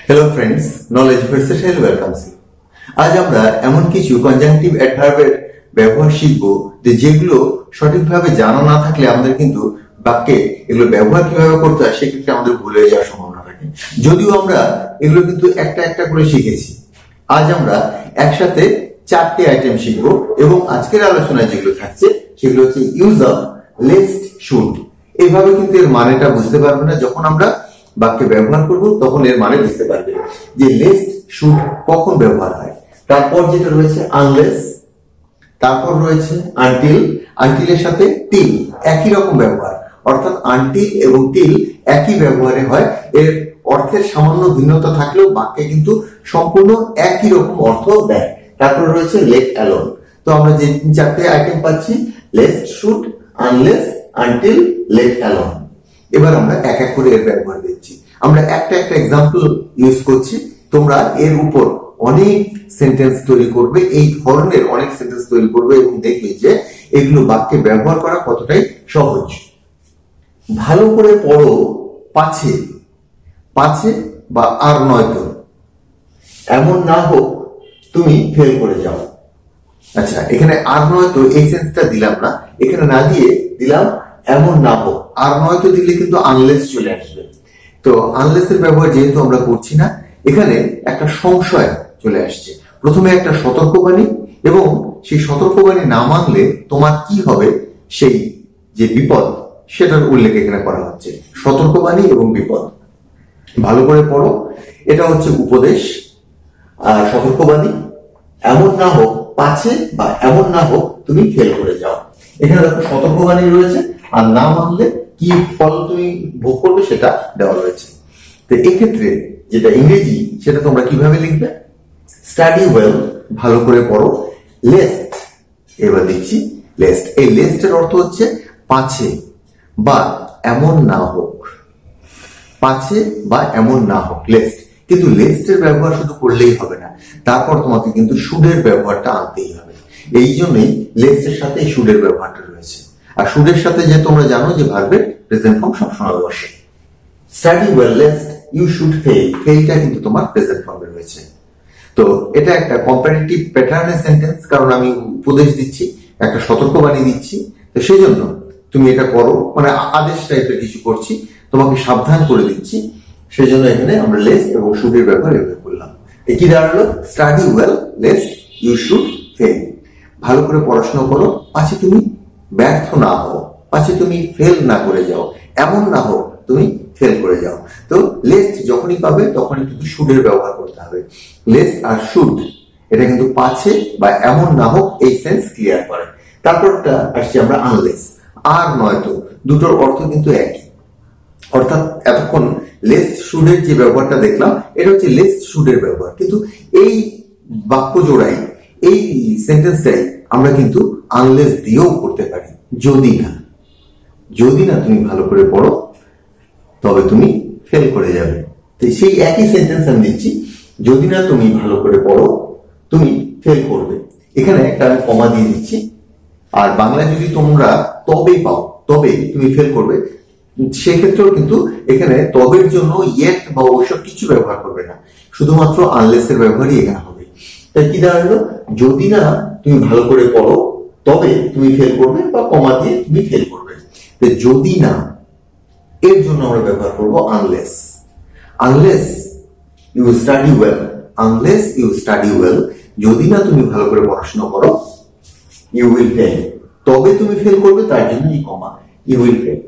Hello friends, knowledge versatile welcomes you. আজ আমরা এমন কিছু কনজাংটিভ অ্যাডভার্বের ব্যবহার শিখব যেগুলো সঠিকভাবে জানা না থাকলে আমাদের কিন্তু বাক্যে এগুলো ব্যবহার কিভাবে করতে হয় সেক্ষেত্রে আমাদের ভুলে যাওয়ার সম্ভাবনা থাকে। যদিও আমরা এগুলো কিন্তু একটা একটা করে শিখেছি, আজ আমরা একসাথে 4টে আইটেম শিখব এবং আজকের আলোচনায় যেগুলো থাকছে সেগুলো হচ্ছে ইউজ অফ লেস্ট শুড। এইভাবে কিন্তু এর মানেটা বুঝতে পারবে না, যখন আমরা বাক্যে ব্যবহার করব তখন এর মানে বুঝতে পারবে যে লেস্ট শুড কখন ব্যবহার হয়। তারপর যেটা রয়েছে আনলেস, তারপর রয়েছে আনটিল। আনটিলের সাথে টিল একই রকম ব্যবহার, অর্থাৎ আনটিল এবং টিল একই ব্যবহারে হয়। এর অর্থের সামান্য ভিন্নতা থাকলেও বাক্যে কিন্তু সম্পূর্ণ একই রকম অর্থ দেয়। তারপর রয়েছে লেট অ্যালোন। তো আমরা যে 4টে আইটেম পাচ্ছি, lest should, unless, until, let alone. এবার আমরা এক এক করে এর ব্যবহার দিচ্ছি। আমরা একটা একটা এক্সাম্পল ইউজ করছি, তোমরা এর উপর অনেক সেন্টেন্স তৈরি করবে, এই ধরনের অনেক সেন্টেন্স তৈরি করবে এবং দেখবে যে এগুলো বাক্যে ব্যবহার করা কতটাই সহজ। ভালো করে পড়ো পাছে, পাছে বা আর নয়তো, এমন না হোক তুমি ফেল করে যাও। আচ্ছা, এখানে আর নয়তো এই সেন্সটা দিলাম না, এখানে না দিয়ে দিলাম এমন না হোক। আর নয়তো দিলে কিন্তু আনলেস চলে আসবে। তো আনলেস এর ব্যবহার যেহেতু আমরা করছি না, এখানে একটা সংশয় চলে আসছে। প্রথমে একটা সতর্কবাণী এবং সেই সতর্কবাণী না মানলে তোমার কি হবে, সেই যে বিপদ সেটার উল্লেখ এখানে করা হচ্ছে। সতর্কবাণী এবং বিপদ। ভালো করে পড়ো, এটা হচ্ছে উপদেশ আর সতর্কবাণী। এমন না হোক পাছে বা এমন না হোক তুমি ফেল করে যাও। এখানে দেখো সতর্কবাণী রয়েছে আর না মানলে কি ফল তুমি ভোগ করবে সেটা দেওয়া রয়েছে। তো এক্ষেত্রে যেটা ইংরেজি সেটা তোমরা কিভাবে লিখবে? স্টাডি ওয়েল, ভালো করে পড়ো। লেস্ট, এবার দেখছি লেস্ট। এই লেস্টের অর্থ হচ্ছে পাছে বা এমন না হোক। পাছে বা এমন না হোক, লেস্ট। কিন্তু লেস্টের ব্যবহার শুধু করলেই হবে না, তারপর তোমাকে কিন্তু শুডের ব্যবহারটা আনতেই হবে। এই জন্যই লেস্টের সাথে শুডের ব্যবহারটা রয়েছে। আর শুডের সাথে যে তোমরা জানো যে ভার্বের প্রেজেন্ট ফর্ম সবসময় বসে। Study well lest you should fail, ফেলটা কিন্তু তোমার প্রেজেন্ট ফর্মে রয়েছে। তো এটা একটা কম্পারেটিভ প্যাটার্নের সেন্টেন্স, কারণ আমি উপদেশ দিচ্ছি, একটা সতর্কবাণী দিচ্ছি। তো সেই জন্য তুমি এটা করো, মানে আদেশ টাইপের কিছু করছি, তোমাকে সাবধান করে দিচ্ছি। সেই জন্য এখানে আমরা লেস্ট এবং শুডের ব্যবহার এভাবে করলাম। কি দাঁড়ালো? Study well lest you should fail. ভালো করে পড়াশোনা করো পাছে তুমি ব্যর্থ না হও, পাছে তুমি ফেল না করে যাও, এমন না হোক তুমি ফেল করে যাও। তো লেস্ট যখনই পাবে তখনই কিন্তু শুডের ব্যবহার করতে হবে। লেস্ট আর শুড এটা কিন্তু পাছে বা এমন না হোক এই সেন্স ক্লিয়ার করে। তারপরটা আসছি আমরা আনলেস, আর নয়তো। দুটোর অর্থ কিন্তু একই, অর্থাৎ এতক্ষণ লেস্ট শুডের যে ব্যবহারটা দেখলাম এটা হচ্ছে লেস্ট শুডের ব্যবহার, কিন্তু এই বাক্য জোড়াই, এই সেন্টেন্সটাই আমরা কিন্তু আনলেস দিয়েও করতে পারি। যদি না, যদি না তুমি ভালো করে পড়ো তবে তুমি ফেল করে যাবে। তো সেই একই সেন্টেন্স আমি দিচ্ছি, যদি না তুমি ভালো করে পড়ো তুমি ফেল করবে। এখানে একটা আমি কমা দিয়ে দিচ্ছি। আর বাংলায় যদি তোমরা তবে পাও, তবে তুমি ফেল করবে, সেক্ষেত্রেও কিন্তু এখানে তবের জন্য ইয়েট বা ওইসব কিছু ব্যবহার করবে না, শুধুমাত্র আনলেস এর ব্যবহারই এখানে হবে। তাই কি দাঁড়ালো? যদি না তুমি ভালো করে পড়ো তবে তুমি ফেল করবে, বা কমা দিয়ে তুমি ফেল করবে। যদি না এর জন্য আমরা ব্যবহার করব unless. Unless you study well, unless you study well, যদি না তুমি ভালো করে পড়াশোনা করো, ইউ উইল ফেল, তবে তুমি ফেল করবে, তার জন্য এই কমা, ইউ উইল ফেল।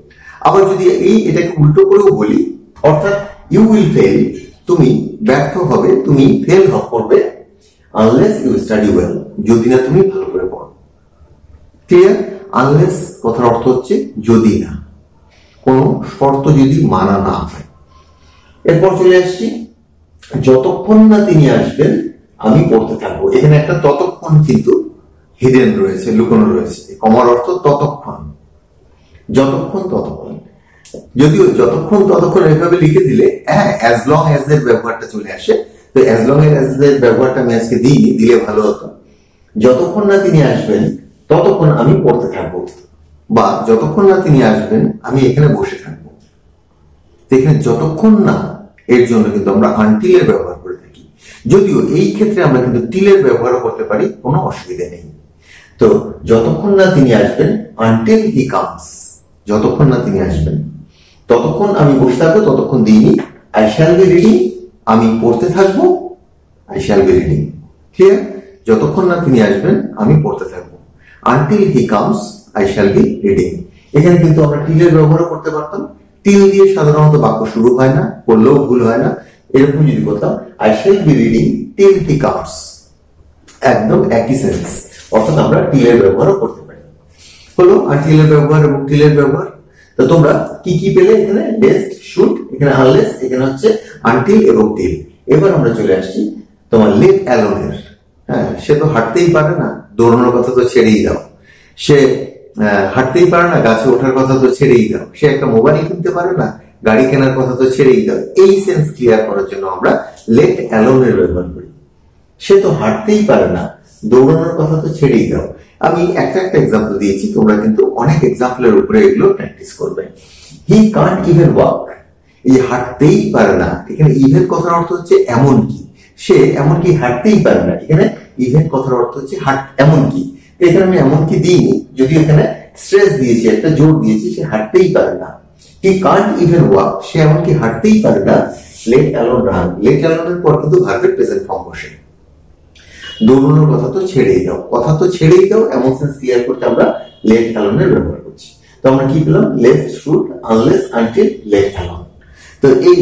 আবার যদি এটাকে উল্টো করেও বলি, অর্থাৎ ইউ উইল ফেল, তুমি ব্যর্থ হবে, তুমি ফেল করবে, আনলেস ইউ স্টাডি ওয়েল, যদি না তুমি ভালো করে পড়ো। ক্লিয়ার? আনলেস কথার অর্থ হচ্ছে যদি না, কোন শর্ত যদি মানা না হয়। এরপর চলে আসছি যতক্ষণ না তিনি আসবেন আমি পড়তে থাকবো। এখানে একটা ততক্ষণ কিন্তু হিডেন রয়েছে, লুকানো রয়েছে। কমার অর্থ ততক্ষণ, যতক্ষণ ততক্ষণ। যদিও যতক্ষণ ততক্ষণ এভাবে লিখে দিলে হ্যাঁ অ্যাজ লং অ্যাজ এর ব্যবহারটা চলে আসে। তো অ্যাজ লং অ্যাজ এর ব্যবহারটা আমি আজকে দিলে ভালো হতো। যতক্ষণ না তিনি আসবেন ততক্ষণ আমি পড়তে থাকবো, বা যতক্ষণ না তিনি আসবেন আমি এখানে বসে থাকবো। এখানে যতক্ষণ না এর জন্য কিন্তু আমরা আনটিল এর ব্যবহার করে থাকি। যদিও এই ক্ষেত্রে আমরা কিন্তু টিলের ব্যবহারও করতে পারি, কোনো অসুবিধা নেই। তো যতক্ষণ না তিনি আসবেন, আনটিল হি কামস, যতক্ষণ না তিনি আসবেন ততক্ষণ আমি বসে থাকবো, ততক্ষণ দিইনি আই শ্যাল বি রিডিং, আমি পড়তে থাকবো, I shall be reading. Clear? যতক্ষণ না তিনি আসবেন আমি পড়তে থাকবো, until he comes I shall be reading. এখানে কিন্তু আমরা টিলের ব্যবহারও করতে পারতাম। টিল দিয়ে সাধারণত বাক্য শুরু হয় না, বললেও ভুল হয় না। এরকম যদি করতাম I shall be reading till he comes, একদম একই সেন্স। অর্থাৎ আমরা টিলের ব্যবহারও করতে পারি। হলো আনটিলের ব্যবহার এবং টিলের ব্যবহার। তো তোমরা কি কি পেলে? এখানে লেস্ট, শুড, এখানে আনলেস, এখানে হচ্ছে আনটিল এবং টিল। এবার আমরা চলে আসছি তোমার লেট অ্যালোনের। হ্যাঁ, সে তো হাঁটতেই পারে না, দৌড়ানোর কথা তো ছেড়েই দাও। সে হাঁটতেই পারে না, গাছে ওঠার কথা তো ছেড়েই দাও। সে একটা মোবাইল কিনতে পারে না, গাড়ি কেনার কথা তো ছেড়েই দাও। এই সেন্স ক্লিয়ার করার জন্য আমরা লেট অ্যালোনের ব্যবহার করি। সে তো হাঁটতেই পারে না, দৌড়ানোর কথা তো ছেড়েই দাও। আমি একটা এক্সাম্পল দিয়েছি, তোমরা কিন্তু অনেক এক্সাম্পলের উপরে এগুলো প্র্যাকটিস করবে। হি কান্ট ইভেন ওয়াক, এই হাঁটতেই পারে না, এখানে ইভেন কথার অর্থ হচ্ছে এমন কি। সে এমনকি হাঁটতেই পারে না, এখানে ইভেন কথার অর্থ হচ্ছে এমন কি। এখানে আমি এমন কি দিইনি, যদিও এখানে স্ট্রেস দিয়েছি, একটা জোর দিয়েছি, সে হাঁটতেই পারে না। হি কান্ট ইভেন ওয়াক, সে এমনকি হাঁটতেই পারে না। লেট অ্যালোন রান, লেট অ্যালোনের পর কিন্তু ভার্বের প্রেজেন্ট ফর্ম বসে। দৌড়ানোর কথা তো ছেড়েই দাও, কথা তো ছেড়েই দাও, এমন সেন্স ক্লিয়ার করতে আমরা লেট অ্যালোনের ব্যবহার করছি। তো আমরা কি পেলাম? Lest, should, unless, until, let alone. তো এই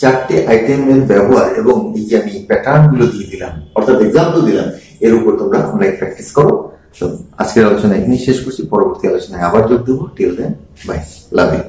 চারটে আইটেমের ব্যবহার এবং এই যে আমি প্যাটার্ন গুলো দিয়ে দিলাম, অর্থাৎ এক্সাম্পল দিলাম, এর উপর তোমরা অনেক প্র্যাকটিস করো। তো আজকের আলোচনা এখানেই শেষ করছি, পরবর্তী আলোচনায় আবার যোগ দেবো। Till then, bye, love you.